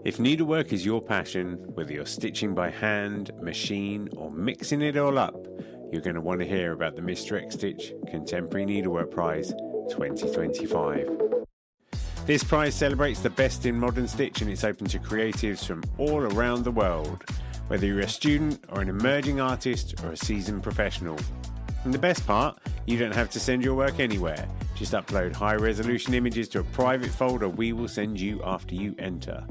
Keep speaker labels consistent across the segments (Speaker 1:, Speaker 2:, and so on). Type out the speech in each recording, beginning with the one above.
Speaker 1: If needlework is your passion, whether you're stitching by hand, machine, or mixing it all up, you're going to want to hear about the Mr. X Stitch Contemporary Needlework Prize 2025. This prize celebrates the best in modern stitch, and it's open to creatives from all around the world, whether you're a student or an emerging artist or a seasoned professional. And the best part, you don't have to send your work anywhere. Just upload high-resolution images to a private folder we will send you after you enter.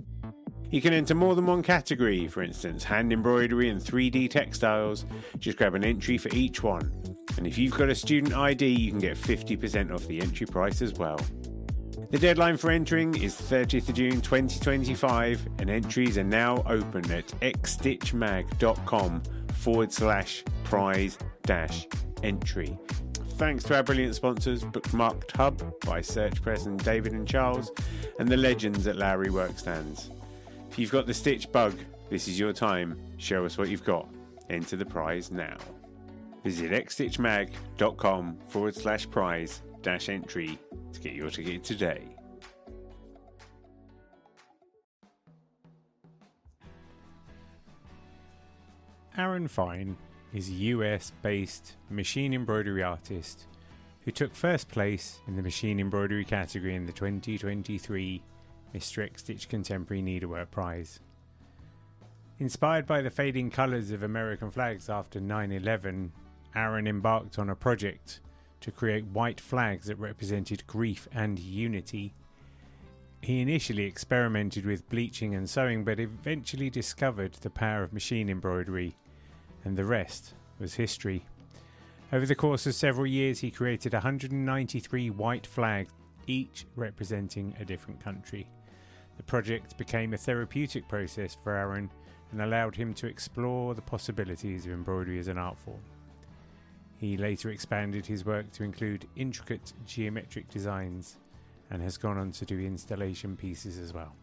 Speaker 1: You can enter more than one category, for instance, hand embroidery and 3D textiles. Just grab an entry for each one. And if you've got a student ID, you can get 50% off the entry price as well. The deadline for entering is 30th of June 2025, and entries are now open at xstitchmag.com/prize-entry. Thanks to our brilliant sponsors, Bookmarked Hub by Search Press and David and Charles, and the legends at Lowry Workstands. If you've got the stitch bug, this is your time. Show us what you've got. Enter the prize now. Visit xstitchmag.com/prize-entry to get your ticket today. Aaron Fein is a US-based machine embroidery artist who took first place in the machine embroidery category in the 2023 Mr. X Stitch Contemporary Needlework Prize. Inspired by the fading colours of American flags after 9/11, Aaron embarked on a project to create white flags that represented grief and unity. He initially experimented with bleaching and sewing, but eventually discovered the power of machine embroidery, and the rest was history. Over the course of several years, he created 193 white flags, each representing a different country. The project became a therapeutic process for Aaron and allowed him to explore the possibilities of embroidery as an art form. He later expanded his work to include intricate geometric designs and has gone on to do installation pieces as well.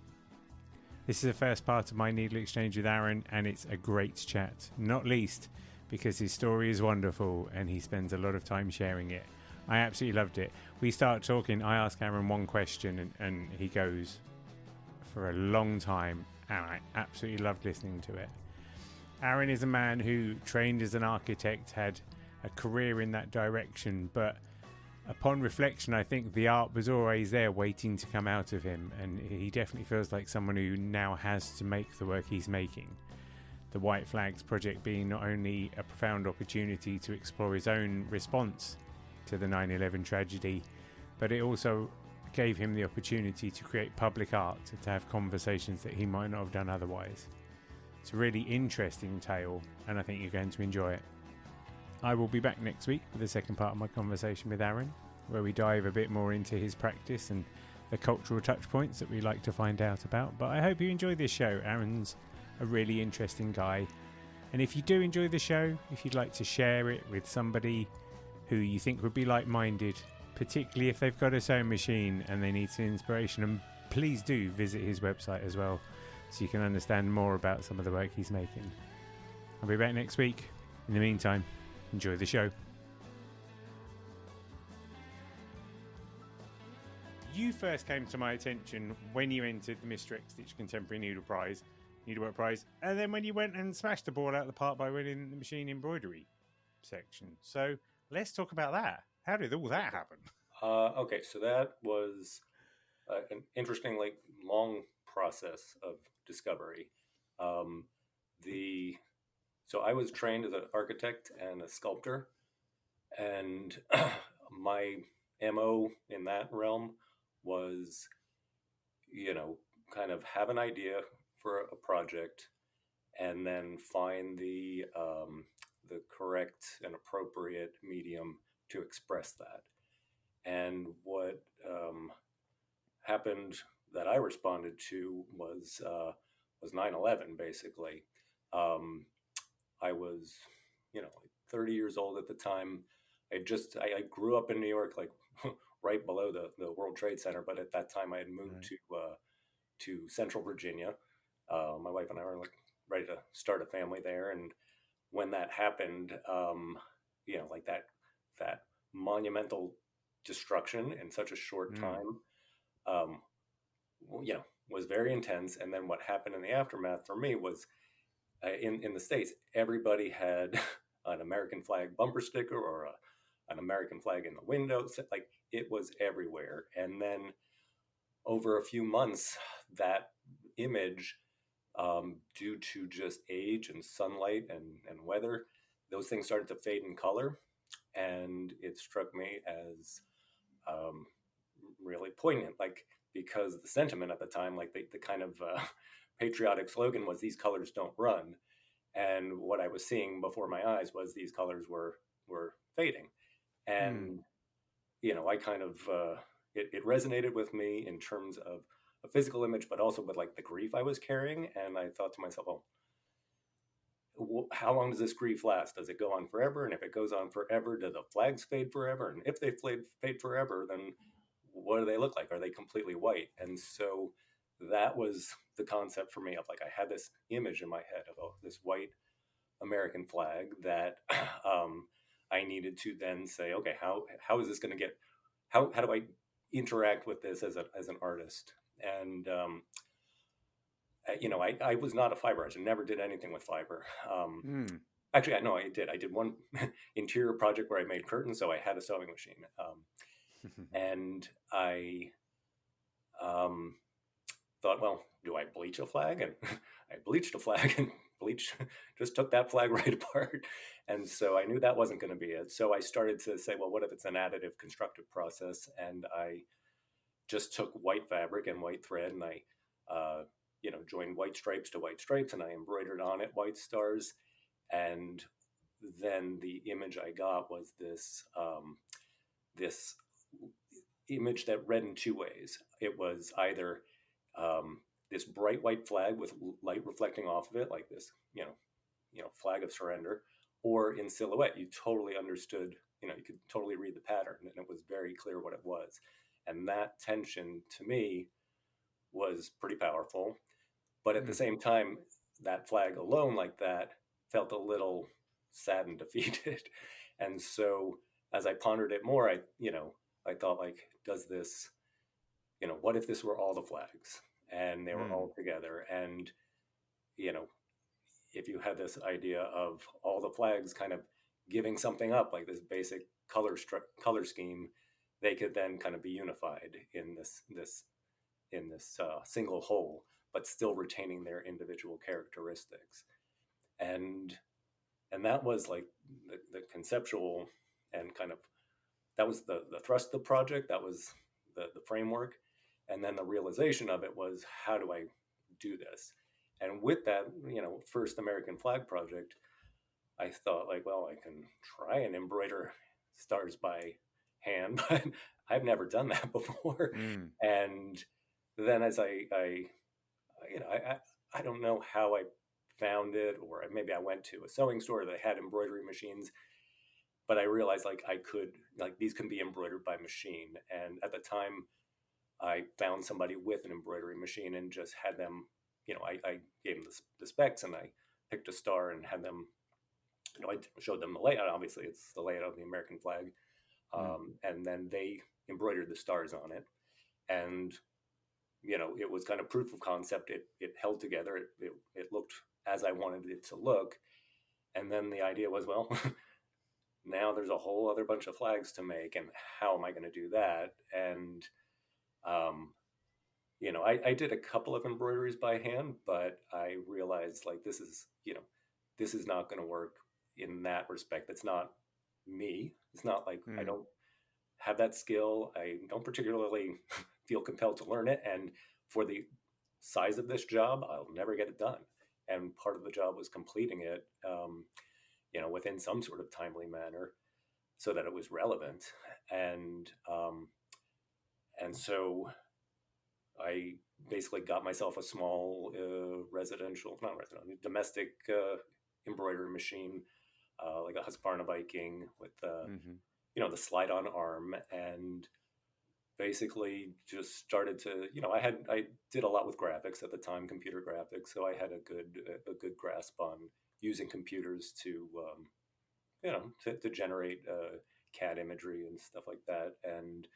Speaker 1: This is the first part of my Needle Exchange with Aaron, and it's a great chat, not least because his story is wonderful and he spends a lot of time sharing it. I absolutely loved it. We start talking, I ask Aaron one question and he goes for a long time, and I absolutely loved listening to it. Aaron is a man who trained as an architect, had a career in that direction, but upon reflection, I think the art was always there waiting to come out of him, and he definitely feels like someone who now has to make the work he's making. The White Flags project being not only a profound opportunity to explore his own response to the 9/11 tragedy, but it also gave him the opportunity to create public art, to have conversations that he might not have done otherwise. It's a really interesting tale, and I think you're going to enjoy it. I will be back next week with the second part of my conversation with Aaron, where we dive a bit more into his practice and the cultural touch points that we like to find out about. But I hope you enjoy this show. Aaron's a really interesting guy. And if you do enjoy the show, if you'd like to share it with somebody who you think would be like-minded, particularly if they've got a sewing machine and they need some inspiration, and please do visit his website as well so you can understand more about some of the work he's making. I'll be back next week. In the meantime, enjoy the show. You first came to my attention when you entered the Mr. X Stitch Contemporary Needlework Prize, and then when you went and smashed the ball out of the park by winning the machine embroidery section. So let's talk about that. How did all that happen?
Speaker 2: Okay, so that was an interesting, long process of discovery. So I was trained as an architect and a sculptor, and my MO in that realm was, kind of have an idea for a project and then find the correct and appropriate medium to express that. And what happened that I responded to was 9/11, basically. I was, 30 years old at the time. I grew up in New York, right below the World Trade Center, but at that time I had moved to Central Virginia. My wife and I were ready to start a family there, and when that happened, that monumental destruction in such a short time, was very intense. And then what happened in the aftermath for me was in the States, everybody had an American flag bumper sticker or an American flag in the window. So, like, it was everywhere. And then over a few months, that image, due to just age and sunlight and weather, those things started to fade in color. And it struck me as um, really poignant, like, because the sentiment at the time, like the kind of patriotic slogan was, "These colors don't run." And what I was seeing before my eyes was these colors were fading.
Speaker 1: Mm.
Speaker 2: And I kind of it resonated with me in terms of a physical image, but also with like the grief I was carrying. And I thought to myself, well, how long does this grief last? Does it go on forever? And if it goes on forever, do the flags fade forever? And if they fade forever, then what do they look like? Are they completely white? And so that was the concept for me of, like, I had this image in my head of this white American flag that I needed to then say, okay, how is this going to get? How do I interact with this as an artist? And I was not a fiber artist. I never did anything with fiber.
Speaker 1: Mm.
Speaker 2: Actually, I know I did. I did one interior project where I made curtains, so I had a sewing machine, and I um, thought, well, do I bleach a flag? And I bleached a flag, and bleach just took that flag right apart. And so I knew that wasn't going to be it. So I started to say, well, what if it's an additive constructive process? And I just took white fabric and white thread, and I, joined white stripes to white stripes, and I embroidered on it white stars. And then the image I got was this image that read in two ways. It was either this bright white flag with light reflecting off of it, like this, flag of surrender, or in silhouette, you totally understood, you could totally read the pattern, and it was very clear what it was. And that tension to me was pretty powerful. But at the
Speaker 1: Mm.
Speaker 2: same time, that flag alone, like that, felt a little sad and defeated. And so as I pondered it more, I thought, like, does this, what if this were all the flags and they were
Speaker 1: Mm.
Speaker 2: all together? And, you know, if you had this idea of all the flags kind of giving something up, like this basic color scheme, they could then kind of be unified in this single whole, but still retaining their individual characteristics. And that was like the conceptual and kind of, that was the thrust of the project. That was the framework. And then the realization of it was, how do I do this? And with that, first American flag project, I thought, like, well, I can try and embroider stars by hand, but I've never done that before.
Speaker 1: Mm.
Speaker 2: And then as I don't know how I found it, or maybe I went to a sewing store that had embroidery machines, but I realized, like, I could, like, these can be embroidered by machine. And at the time, I found somebody with an embroidery machine and just had them, I gave them the specs, and I picked a star and had them, I showed them the layout. Obviously, it's the layout of the American flag.
Speaker 1: Mm.
Speaker 2: And then they embroidered the stars on it. And, it was kind of proof of concept. It held together. It looked as I wanted it to look. And then the idea was, well, now there's a whole other bunch of flags to make. And how am I going to do that? And, um, I did a couple of embroideries by hand, but I realized, like, this is not going to work in that respect. It's not me. It's not like I
Speaker 1: Mm.
Speaker 2: don't have that skill. I don't particularly feel compelled to learn it. And for the size of this job, I'll never get it done. And part of the job was completing it, within some sort of timely manner so that it was relevant. And, so I basically got myself a small domestic embroidery machine, like a Husqvarna Viking with
Speaker 1: Mm-hmm.
Speaker 2: the slide on arm, and basically just started to, I did a lot with graphics at the time, computer graphics, so I had a good grasp on using computers to to generate CAD imagery and stuff like that. And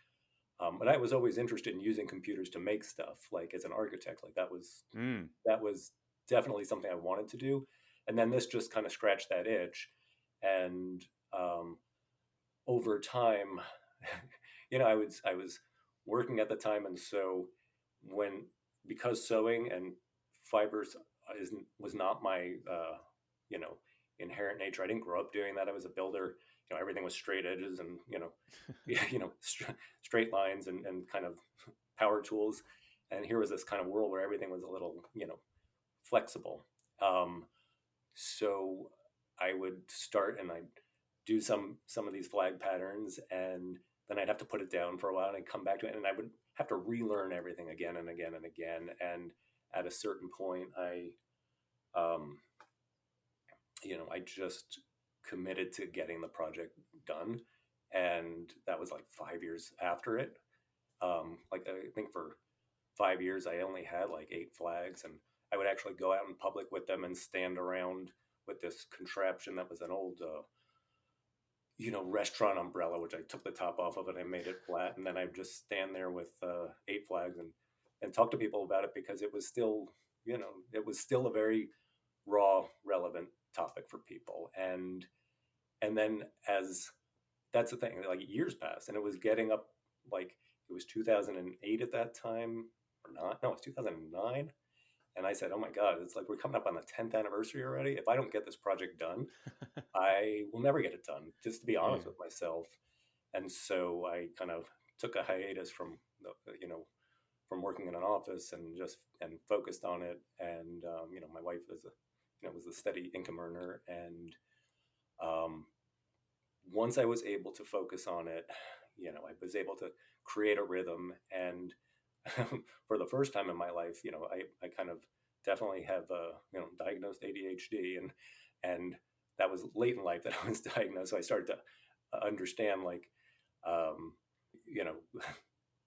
Speaker 2: But I was always interested in using computers to make stuff, like as an architect. Like
Speaker 1: Mm.
Speaker 2: that was definitely something I wanted to do. And then this just kind of scratched that itch. And over time, I was working at the time, and so when because sewing and fibers is was not my you know inherent nature. I didn't grow up doing that. I was a builder. Everything was straight edges and straight lines and kind of power tools. And here was this kind of world where everything was a little flexible. Um, so I would start and I'd do some of these flag patterns, and then I'd have to put it down for a while and I'd come back to it, and I would have to relearn everything again and again and again. And at a certain point, um, I just committed to getting the project done, and that was like 5 years after it. Like I think for 5 years, I only had like 8 flags, and I would actually go out in public with them and stand around with this contraption that was an old, restaurant umbrella, which I took the top off of and I made it flat, and then I'd just stand there with 8 flags and talk to people about it because it was still a very raw, relevant topic for people, and then as that's the thing, like years passed, and it was getting up like it was 2008 at that time or not? No, it's 2009. And I said, "Oh my God, it's like we're coming up on the 10th anniversary already. If I don't get this project done, I will never get it done." Just to be
Speaker 1: Yeah.
Speaker 2: honest with myself, and so I kind of took a hiatus from from working in an office and focused on it. And my wife was a steady income earner, and um, once I was able to focus on it, I was able to create a rhythm. And for the first time in my life, I kind of definitely have diagnosed ADHD, and that was late in life that I was diagnosed. So I started to understand like um, you know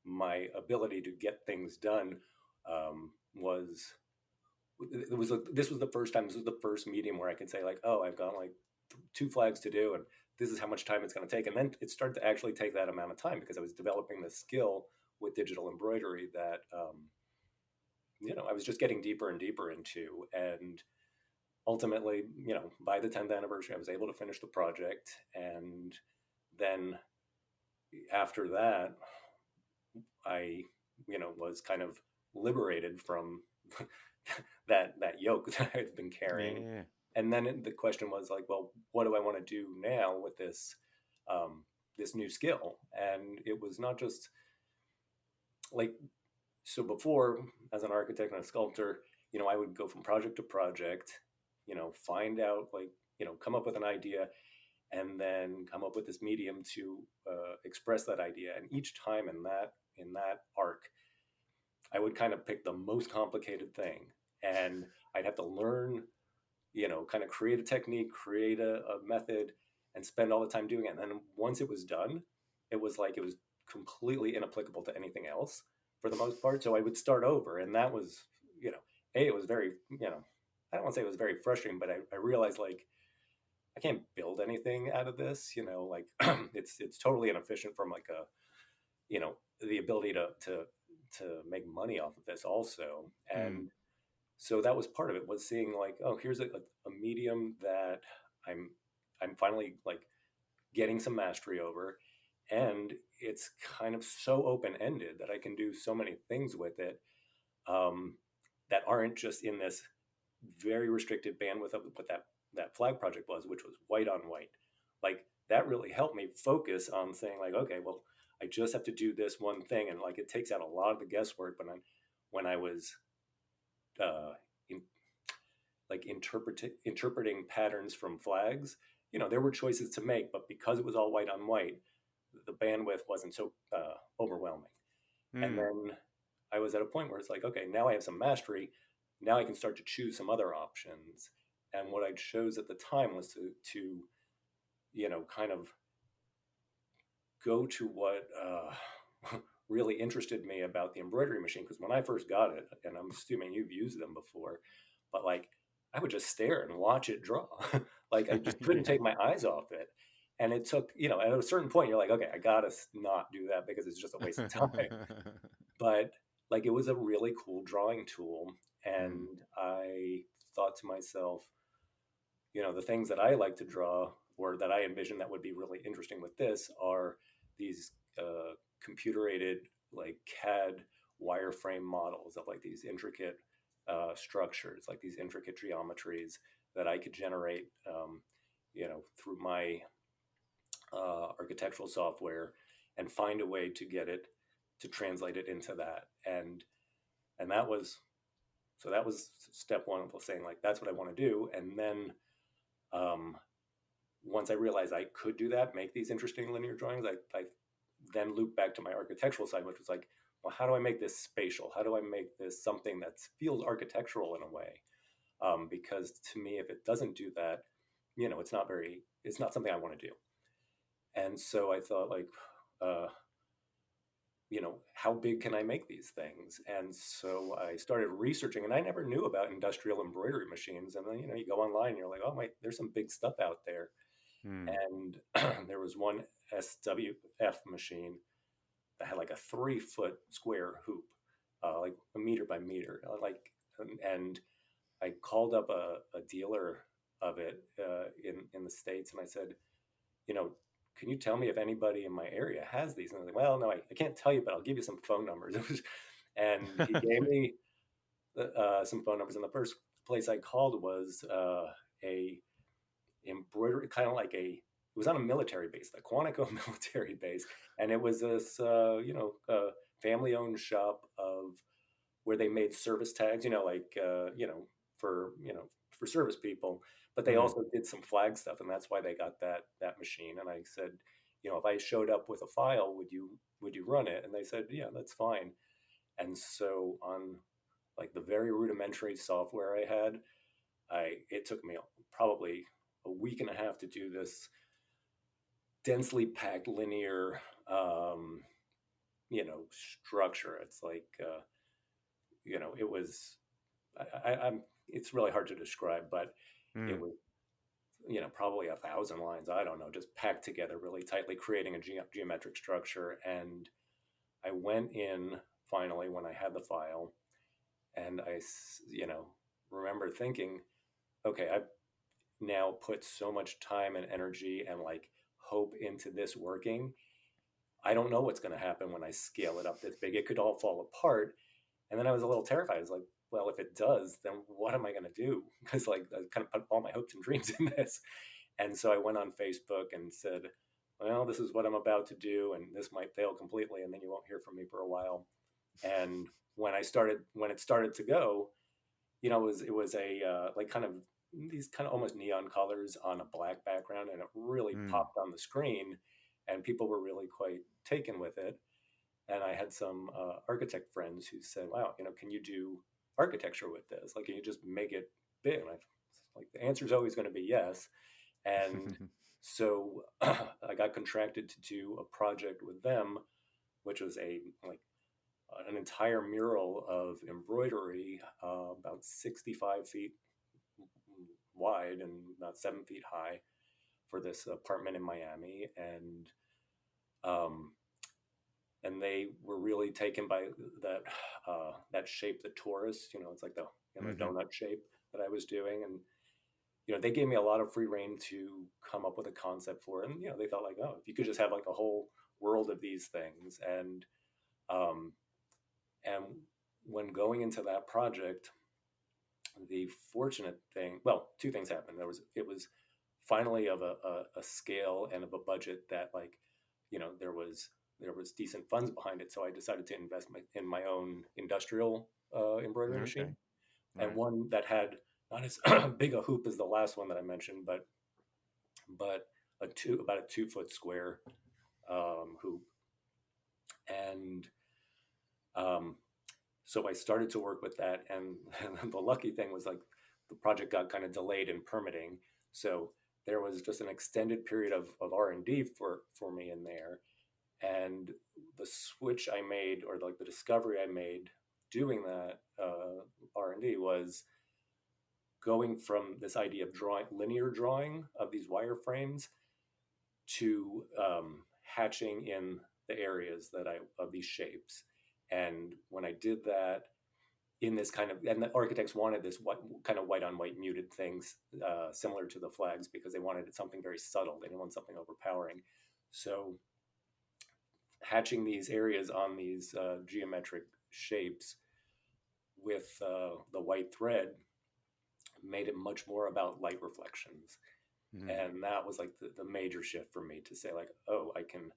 Speaker 2: my ability to get things done was this was the first time, this was the first medium where I could say like, oh, I've got like 2 flags to do, and this is how much time it's going to take. And then it started to actually take that amount of time because I was developing this skill with digital embroidery that I was just getting deeper and deeper into. And ultimately, by the 10th anniversary, I was able to finish the project. And then after that, I was kind of liberated from that yoke that I've been carrying.
Speaker 1: Yeah.
Speaker 2: And then the question was like, well, what do I want to do now with this new skill? And it was not just like, so before, as an architect and a sculptor, I would go from project to project, find out like, come up with an idea, and then come up with this medium to express that idea. And each time in that arc, I would kind of pick the most complicated thing, and I'd have to learn, kind of create a technique, create a method, and spend all the time doing it. And then once it was done, it was like it was completely inapplicable to anything else for the most part. So I would start over, and that was, it was very, I don't want to say it was very frustrating, but I realized like I can't build anything out of this, like it's totally inefficient from like a, the ability to make money off of this also.
Speaker 1: Mm.
Speaker 2: And so that was part of it, was seeing like, oh, here's a medium that i'm I'm finally like getting some mastery over, and it's kind of so open-ended that I can do so many things with it, um, that aren't just in this very restricted bandwidth of what that flag project was, which was white on white. Like that really helped me focus on saying like, okay, well, I just have to do this one thing, and like it takes out a lot of the guesswork. But when I was uh, in, like interpreting patterns from flags, there were choices to make, but because it was all white on white, the bandwidth wasn't so overwhelming. And
Speaker 1: Mm.
Speaker 2: then I was at a point where it's like, okay, now I have some mastery. Now I can start to choose some other options. And what I chose at the time was to kind of go to what really interested me about the embroidery machine. Because when I first got it, and I'm assuming you've used them before, but like I would just stare and watch it draw. Like I just couldn't
Speaker 1: Yeah.
Speaker 2: take my eyes off it. And it took, at a certain point, you're like, okay, I gotta not do that because it's just a waste of time. But like, it was a really cool drawing tool.
Speaker 1: Mm,
Speaker 2: And I thought to myself, the things that I like to draw or that I envision that would be really interesting with this are these computer aided, like CAD wireframe models of like these intricate structures, like these intricate geometries that I could generate, through my architectural software, and find a way to get it to translate it into that. And that was, so that was step one of saying like, that's what I want to do. And then um, once I realized I could do that, make these interesting linear drawings, I then looped back to my architectural side, which was like, well, how do I make this spatial? How do I make this something that feels architectural in a way? Because to me, if it doesn't do that, it's not something I want to do. And so I thought like, uh, how big can I make these things? And so I started researching, and I never knew about industrial embroidery machines. And then, you go online, and you're like, oh my, there's some big stuff out there.
Speaker 1: mm,
Speaker 2: And there was one SWF machine that had like a 3 foot square hoop, like a meter by meter, and I called up a dealer of it in the States, and I said, you know, can you tell me if anybody in my area has these? And I was like, well, no, I can't tell you, but I'll give you some phone numbers. And he gave me some phone numbers. And the first place I called was a embroidery, kind of like it was on a military base, the Quantico military base. And it was this, family owned shop of where they made service tags, for, for service people, but they
Speaker 1: mm.
Speaker 2: also did some flag stuff. And that's why they got that machine. And I said, if I showed up with a file, would you run it? And they said, yeah, that's fine. And so on like the very rudimentary software I had, it took me probably a week and a half to do this densely packed linear, structure. It's like, it was, I'm, it's really hard to describe, but it
Speaker 1: Mm.
Speaker 2: was, probably 1,000 lines. I don't know, just packed together really tightly, creating a geometric structure. And I went in finally when I had the file, and remember thinking, okay, I've now put so much time and energy and like hope into this working. I don't know what's going to happen when I scale it up this big. It could all fall apart. And then I was a little terrified. I was like, well, if it does, then what am I going to do? Because like I kind of put all my hopes and dreams in this. And so I went on Facebook and said, well, this is what I'm about to do, and this might fail completely, and then you won't hear from me for a while. And when it started to go, it was a like kind of these kind of almost neon colors on a black background, and it really
Speaker 1: Mm.
Speaker 2: popped on the screen, and people were really quite taken with it. And I had some architect friends who said, "Wow, can you do architecture with this? Like, can you just make it big?" And I like the answer is always going to be yes. And so I got contracted to do a project with them, which was an entire mural of embroidery, about 65 feet wide and about 7 feet high, for this apartment in Miami. Um, and they were really taken by that shape, the torus. It's like the
Speaker 1: Mhm.
Speaker 2: donut shape that I was doing. And they gave me a lot of free reign to come up with a concept for it. And they thought like, oh, if you could just have like a whole world of these things. Um, and when going into that project, the fortunate thing, well, two things happened. It was finally of a scale and of a budget that, like, there was decent funds behind it. So I decided to invest in my own industrial embroidery
Speaker 1: Okay.
Speaker 2: machine, and
Speaker 1: Right.
Speaker 2: one that had not as big a hoop as the last one that I mentioned, but about a 2 foot square hoop. And um, so I started to work with that, and the lucky thing was like the project got kind of delayed in permitting, so there was just an extended period of R&D for me in there. And the switch I made, or like the discovery I made doing that R&D, was going from this idea of linear drawing of these wireframes to hatching in the areas that I of these shapes. And when I did that in this kind of, and the architects wanted this kind of white on white muted things, similar to the flags, because they wanted something very subtle. They didn't want something overpowering. So hatching these areas on these geometric shapes with the white thread made it much more about light reflections. And that was like the major shift for me to say like, oh, I can,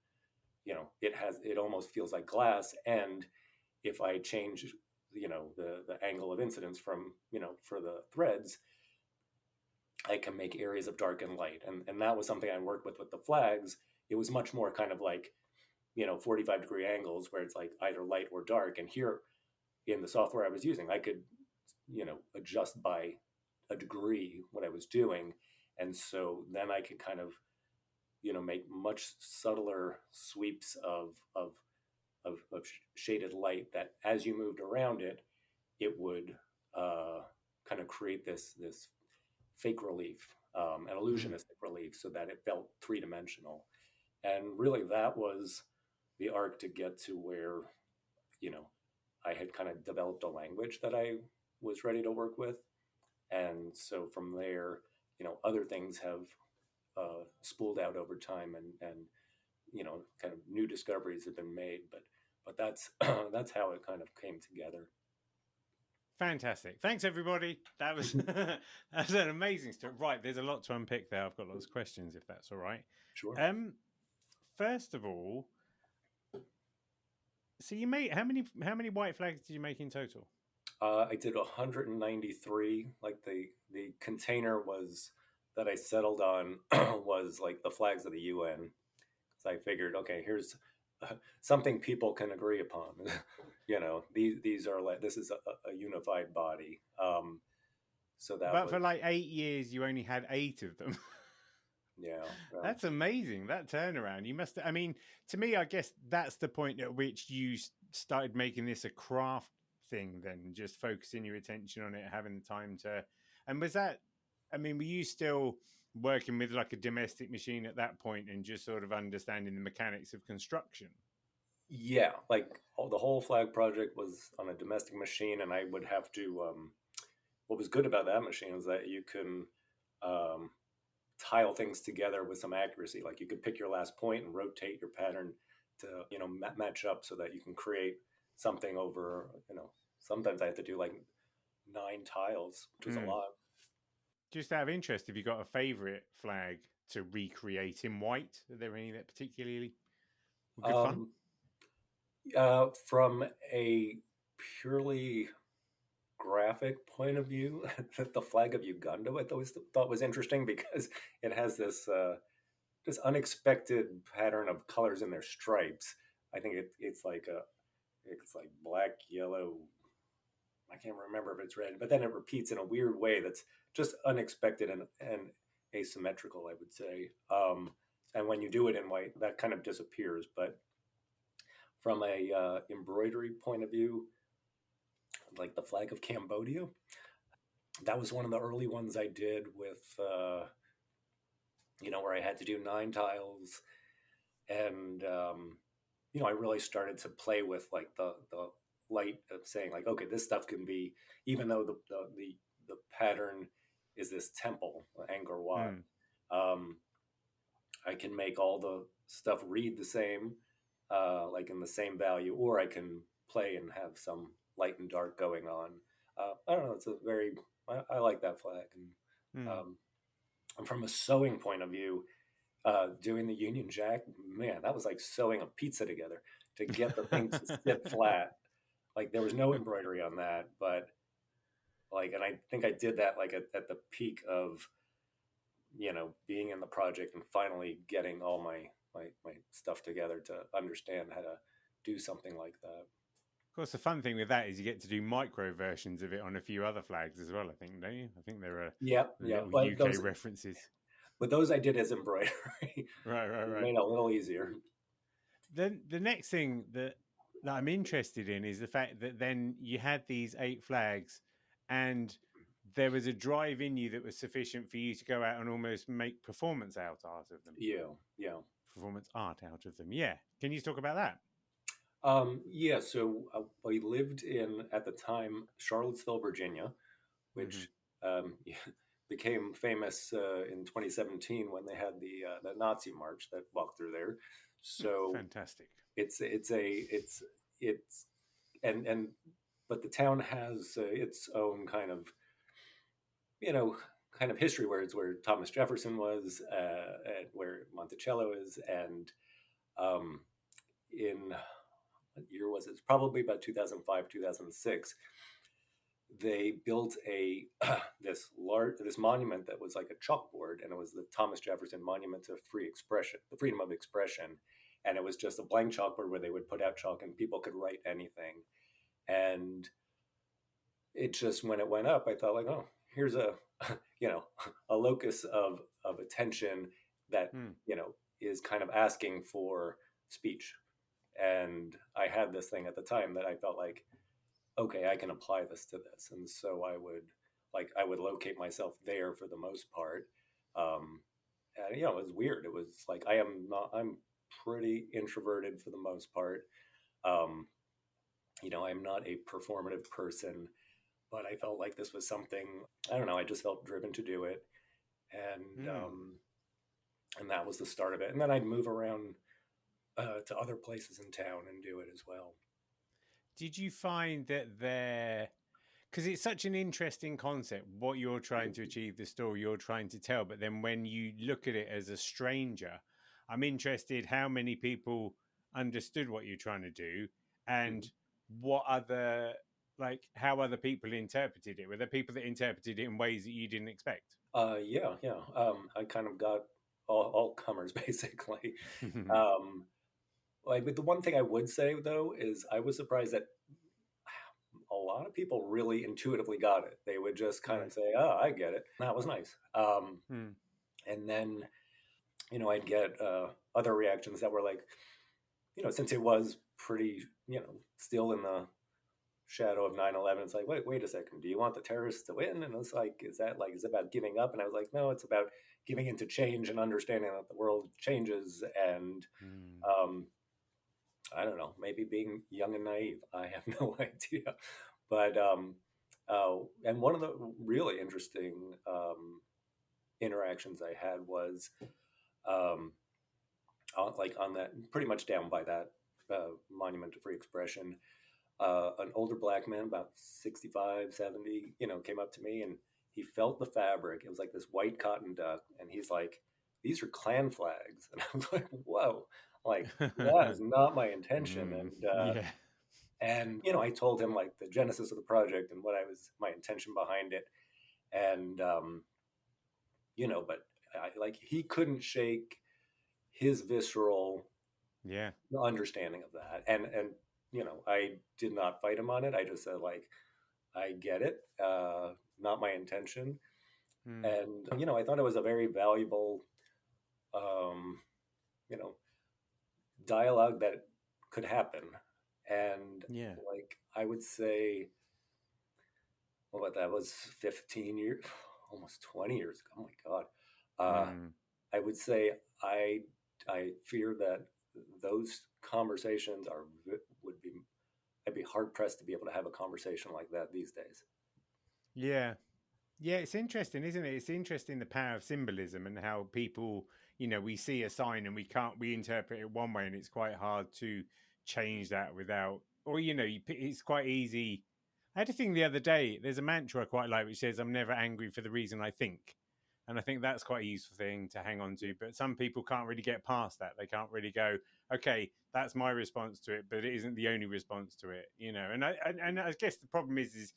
Speaker 2: it almost feels like glass. And if I change, the angle of incidence from, for the threads, I can make areas of dark and light. And that was something I worked with the flags. It was much more kind of like, 45-degree angles where it's like either light or dark. And here in the software I was using, I could, adjust by a degree what I was doing. And so then I could kind of, make much subtler sweeps of shaded light that as you moved around it, it would kind of create this fake relief, an illusionistic relief, so that it felt three-dimensional. And really that was the arc to get to where, I had kind of developed a language that I was ready to work with. And so from there, other things have spooled out over time, and kind of new discoveries have been made. But that's that's how it kind of came together.
Speaker 1: Fantastic. Thanks, everybody. That was that's an amazing story. Right, there's a lot to unpick there. I've got lots of questions, if that's all right.
Speaker 2: Sure.
Speaker 1: First of all, so you made how many white flags did you make in total?
Speaker 2: I did 193. Like the container was that I settled on was like the flags of the UN. So I figured, okay, here's something people can agree upon. These are like, this is a unified body. So that
Speaker 1: But
Speaker 2: was,
Speaker 1: for like 8 years, you only had 8 of them.
Speaker 2: yeah.
Speaker 1: That's amazing. That turnaround. You must. I mean, to me, I guess that's the point at which you started making this a craft thing. Then just focusing your attention on it, having the time to. And was that? I mean, were you still working with like a domestic machine at that point, and just sort of understanding the mechanics of construction?
Speaker 2: Yeah, like the whole flag project was on a domestic machine, and I would have to. What was good about that machine is that you can um, tile things together with some accuracy. Like you could pick your last point and rotate your pattern to match up so that you can create something over. Sometimes I had to do like 9 tiles, which was a lot.
Speaker 1: Just out of interest, have you got a favorite flag to recreate in white? Are there any that particularly were good fun?
Speaker 2: From a purely graphic point of view, the flag of Uganda I always thought was interesting because it has this unexpected pattern of colors in their stripes. I think it's like black, yellow. I can't remember if it's red, but then it repeats in a weird way that's just unexpected and asymmetrical, I would say. And when you do it in white, that kind of disappears. But from a embroidery point of view, like the flag of Cambodia, that was one of the early ones I did with, where I had to do 9 tiles. And, I really started to play with like the light of saying like, okay, this stuff can be, even though the pattern is this temple, Angkor Wat, I can make all the stuff read the same, like in the same value, or I can play and have some light and dark going on. I don't know. It's I like that flag. And from a sewing point of view, doing the Union Jack, man, that was like sewing a pizza together to get the thing to sit flat. Like there was no embroidery on that, but like, and I think I did that like at the peak of, being in the project and finally getting all my stuff together to understand how to do something like that.
Speaker 1: Of course, the fun thing with that is you get to do micro versions of it on a few other flags as well, I think, don't you? I think there are little
Speaker 2: But
Speaker 1: UK references.
Speaker 2: But those I did as embroidery.
Speaker 1: Right.
Speaker 2: Made it a little easier.
Speaker 1: Then the next thing that I'm interested in is the fact that then you had these 8 flags, and there was a drive in you that was sufficient for you to go out and almost make performance art out of them.
Speaker 2: Yeah, yeah.
Speaker 1: Performance art out of them. Yeah. Can you talk about that?
Speaker 2: Yeah, so I lived in, at the time, Charlottesville, Virginia,
Speaker 1: Mm-hmm.
Speaker 2: which yeah, became famous in 2017 when they had the Nazi march that walked through there. So
Speaker 1: Fantastic.
Speaker 2: it's and but the town has its own kind of, you know, kind of history where it's where Thomas Jefferson was, and where Monticello is, and um, in what year was it? It's probably about 2005, 2006. They built a this monument that was like a chalkboard, and it was the Thomas Jefferson Monument to Free Expression, the freedom of expression, and it was just a blank chalkboard where they would put out chalk and people could write anything. And it just, when it went up, I thought like, oh, here's a you know, a locus of attention that,
Speaker 1: Mm.
Speaker 2: you know, is kind of asking for speech. And I had this thing at the time that I felt like, okay, I can apply this to this. And so I would locate myself there for the most part. And you know, it was weird. It was like, I'm pretty introverted for the most part. Um, you know, I'm not a performative person, but I felt like this was something, I don't know, I just felt driven to do it. And
Speaker 1: Mm.
Speaker 2: and that was the start of it. And then I'd move around to other places in town and do it as well.
Speaker 1: Did you find that there, because it's such an interesting concept, what you're trying to achieve, the story you're trying to tell, but then when you look at it as a stranger, I'm interested how many people understood what you're trying to do and what other, like, how other people interpreted it. Were there people that interpreted it in ways that you didn't expect?
Speaker 2: Yeah, yeah. I kind of got all comers basically. Um, but the one thing I would say though is I was surprised that a lot of people really intuitively got it. They would just kind
Speaker 1: Right.
Speaker 2: of say, "Oh, I get it." That was nice.
Speaker 1: Hmm.
Speaker 2: And then, you know, I'd get other reactions that were like, you know, since it was pretty, you know, still in the shadow of 9/11, it's like, wait a second, do you want the terrorists to win? And it's like, is it about giving up? And I was like, no, it's about giving into change and understanding that the world changes. And
Speaker 1: Hmm.
Speaker 2: um, I don't know, maybe being young and naive. I have no idea. But and one of the really interesting interactions I had was um, like on that, pretty much down by that Monument to Free Expression. An older black man, about 65, 70, you know, came up to me and he felt the fabric. It was like this white cotton duck. And he's like, these are Klan flags. And I was like, whoa, like that is not my intention.
Speaker 1: Hmm. Yeah.
Speaker 2: And, you know, I told him like the genesis of the project and my intention behind it. And, you know, but like he couldn't shake his visceral
Speaker 1: Yeah.
Speaker 2: understanding of that. And, you know, I did not fight him on it. I just said like, I get it. Not my intention.
Speaker 1: Hmm.
Speaker 2: And, you know, I thought it was a very valuable, um, you know, dialogue that could happen. And
Speaker 1: Yeah.
Speaker 2: like, I would say, well, that was 15 years, almost 20 years ago. Oh my God. Uh,
Speaker 1: Hmm.
Speaker 2: I would say I fear that those conversations would be, I'd be hard pressed to be able to have a conversation like that these days.
Speaker 1: Yeah. Yeah, it's interesting, isn't it? It's interesting the power of symbolism and how people, we see a sign and we interpret it one way and it's quite hard to change that without, or, it's quite easy. I had a thing the other day, there's a mantra I quite like which says, I'm never angry for the reason I think. And I think that's quite a useful thing to hang on to. But some people can't really get past that. They can't really go, okay, that's my response to it, but it isn't the only response to it. And I guess the problem is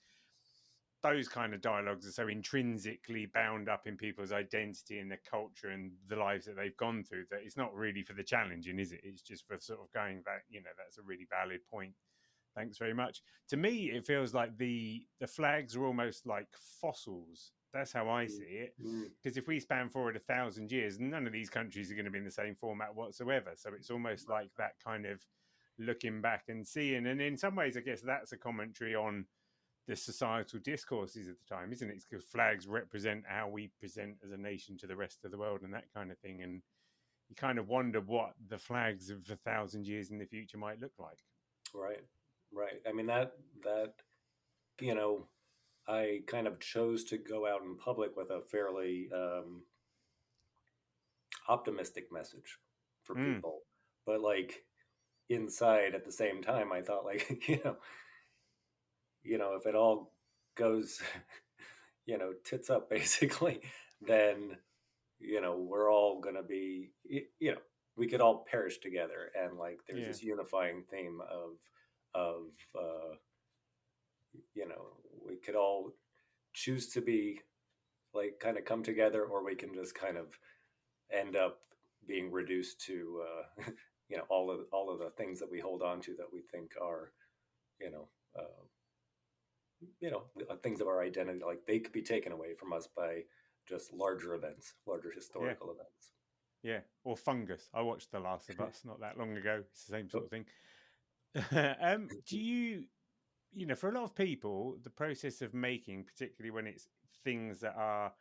Speaker 1: those kind of dialogues are so intrinsically bound up in people's identity and their culture and the lives that they've gone through that it's not really for the challenging, is it? It's just for sort of going back, that's a really valid point. Thanks very much. To me, it feels like the flags are almost like fossils. That's how I see it.
Speaker 2: Mm-hmm.
Speaker 1: Because if we span forward 1,000 years, none of these countries are going to be in the same format whatsoever. So it's almost like that kind of looking back and seeing. And in some ways, I guess that's a commentary on the societal discourses of the time, isn't it? Because flags represent how we present as a nation to the rest of the world and that kind of thing. And you kind of wonder what the flags of 1,000 years in the future might look like.
Speaker 2: Right. Right. I mean, that, you know, I kind of chose to go out in public with a fairly optimistic message for
Speaker 1: Mm,
Speaker 2: people. But like inside at the same time, I thought like, if it all goes, tits up basically, then, we're all going to be, we could all perish together. And like, there's
Speaker 1: yeah,
Speaker 2: this unifying theme of, uh, you know, we could all choose to be like kind of come together, or we can just kind of end up being reduced to, all of the things that we hold on to that we think are, you know, uh, things of our identity, like they could be taken away from us by just larger events, larger
Speaker 1: yeah,
Speaker 2: historical events.
Speaker 1: yeah. Or fungus. I watched The Last of Us not that long ago. It's the same sort
Speaker 2: Oh,
Speaker 1: of thing. Do you, for a lot of people, the process of making, particularly when it's things that are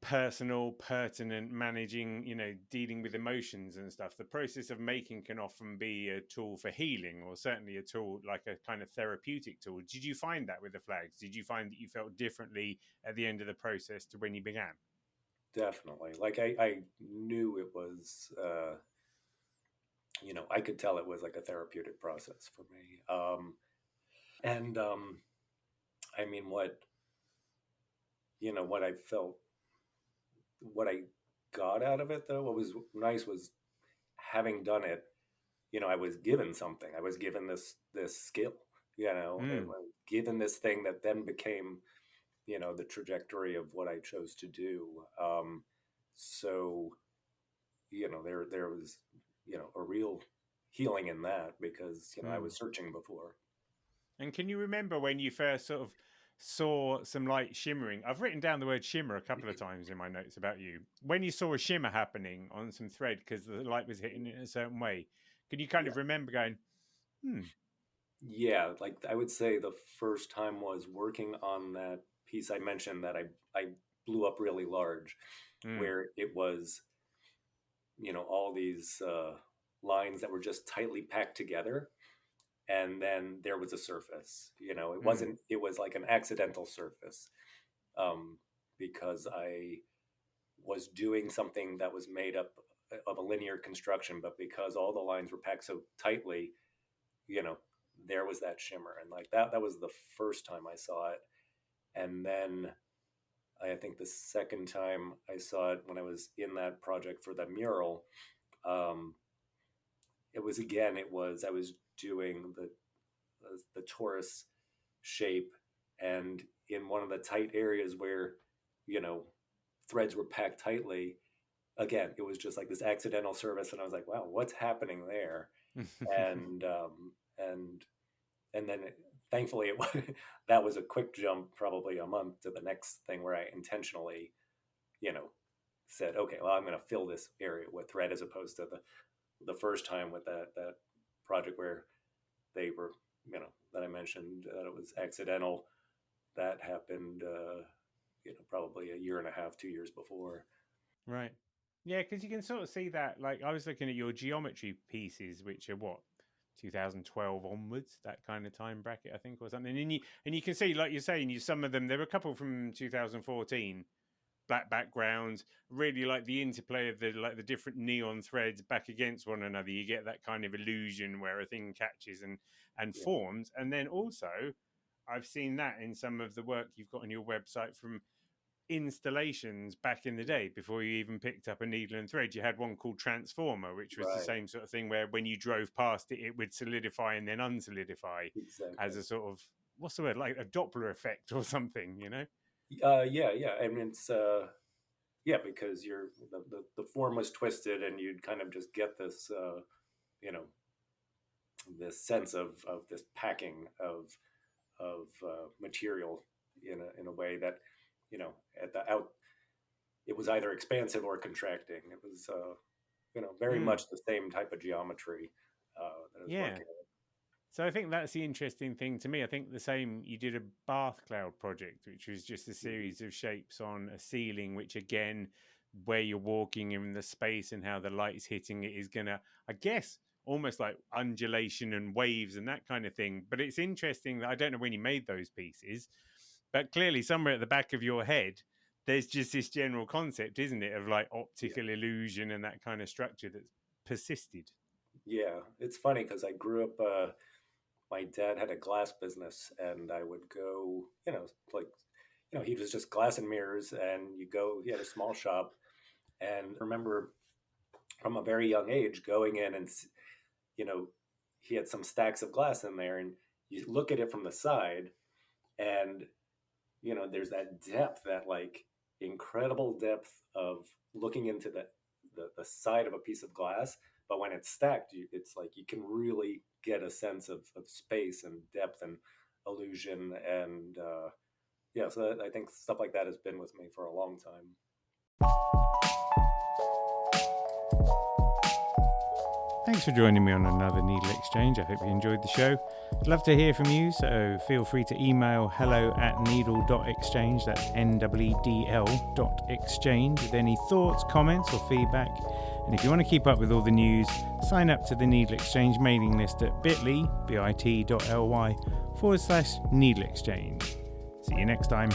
Speaker 1: personal, pertinent, managing, dealing with emotions and stuff, the process of making can often be a tool for healing, or certainly a tool like a kind of therapeutic tool. Did you find that with the flags? Did you find that you felt differently at the end of the process to when you began?
Speaker 2: definitely. Like I knew it was, I could tell it was like a therapeutic process for me. And I mean, what I felt, what I got out of it though, what was nice was having done it, I was given something. I was given this skill, it
Speaker 1: Mm,
Speaker 2: was given this thing that then became, the trajectory of what I chose to do. So, there was, a real healing in that because, I
Speaker 1: mm.
Speaker 2: was searching before.
Speaker 1: And can you remember when you first sort of saw some light shimmering? I've written down the word shimmer a couple of times in my notes about you. When you saw a shimmer happening on some thread because the light was hitting it in a certain way, can you kind
Speaker 2: Yeah.
Speaker 1: of remember going, hmm,
Speaker 2: Yeah. Like I would say the first time was working on that piece I mentioned that I blew up really large,
Speaker 1: hmm,
Speaker 2: where it was, all these lines that were just tightly packed together. And then there was a surface,
Speaker 1: hmm,
Speaker 2: it was like an accidental surface, um, because I was doing something that was made up of a linear construction, but because all the lines were packed so tightly, you know, there was that shimmer. And like that was the first time I saw it. And then I think the second time I saw it when I was in that project for the mural, um, I was doing the torus shape, and in one of the tight areas where, you know, threads were packed tightly, again, it was just like this accidental service, and I was like, wow, what's happening there? And and and then thankfully that was a quick jump, probably a month to the next thing where I intentionally, you know, said, okay, well, I'm going to fill this area with thread, as opposed to the first time with that project where they were, that I mentioned that it was accidental. That happened, probably a year and a half, 2 years before.
Speaker 1: right. Yeah, because you can sort of see that. Like, I was looking at your geometry pieces, which are what, 2012 onwards, that kind of time bracket, I think, or something. And you can see, like you're saying, some of them. There were a couple from 2014, black backgrounds, really like the interplay of the different neon threads back against one another. You get that kind of illusion where a thing catches and
Speaker 2: Yeah,
Speaker 1: forms. And then also I've seen that in some of the work you've got on your website from installations back in the day before you even picked up a needle and thread. You had one called Transformer, which was the
Speaker 2: right,
Speaker 1: same sort of thing where when you drove past it, it would solidify and then unsolidify as
Speaker 2: exactly.
Speaker 1: a sort of, what's the word, like a Doppler effect or something.
Speaker 2: Yeah, yeah. I mean, it's yeah, because the form was twisted, and you'd kind of just get this, you know, this sense of this packing of material in a way that, at the out, it was either expansive or contracting. It was, very
Speaker 1: Mm,
Speaker 2: much the same type of geometry that I was
Speaker 1: yeah.
Speaker 2: working with.
Speaker 1: So I think that's the interesting thing to me. I think the same, you did a bath cloud project, which was just a series of shapes on a ceiling, which again, where you're walking in the space and how the light's hitting it is going to, I guess, almost like undulation and waves and that kind of thing. But it's interesting that I don't know when you made those pieces, but clearly somewhere at the back of your head, there's just this general concept, isn't it, of like optical illusion and that kind of structure that's persisted.
Speaker 2: Yeah, it's funny because I grew up. My dad had a glass business, and I would go, he was just glass and mirrors, and you go. He had a small shop, and I remember from a very young age going in and you know he had some stacks of glass in there, and you look at it from the side, and there's that depth, that like incredible depth of looking into the side of a piece of glass. But when it's stacked, it's like you can really get a sense of space and depth and illusion. And yeah, so I think stuff like that has been with me for a long time.
Speaker 1: Thanks for joining me on another Needle Exchange. I hope you enjoyed the show. I'd love to hear from you, so feel free to email hello@needle.exchange, that's NEEDL.exchange, with any thoughts, comments or feedback. And if you want to keep up with all the news, sign up to the Needle Exchange mailing list at bit.ly/needle exchange. See you next time.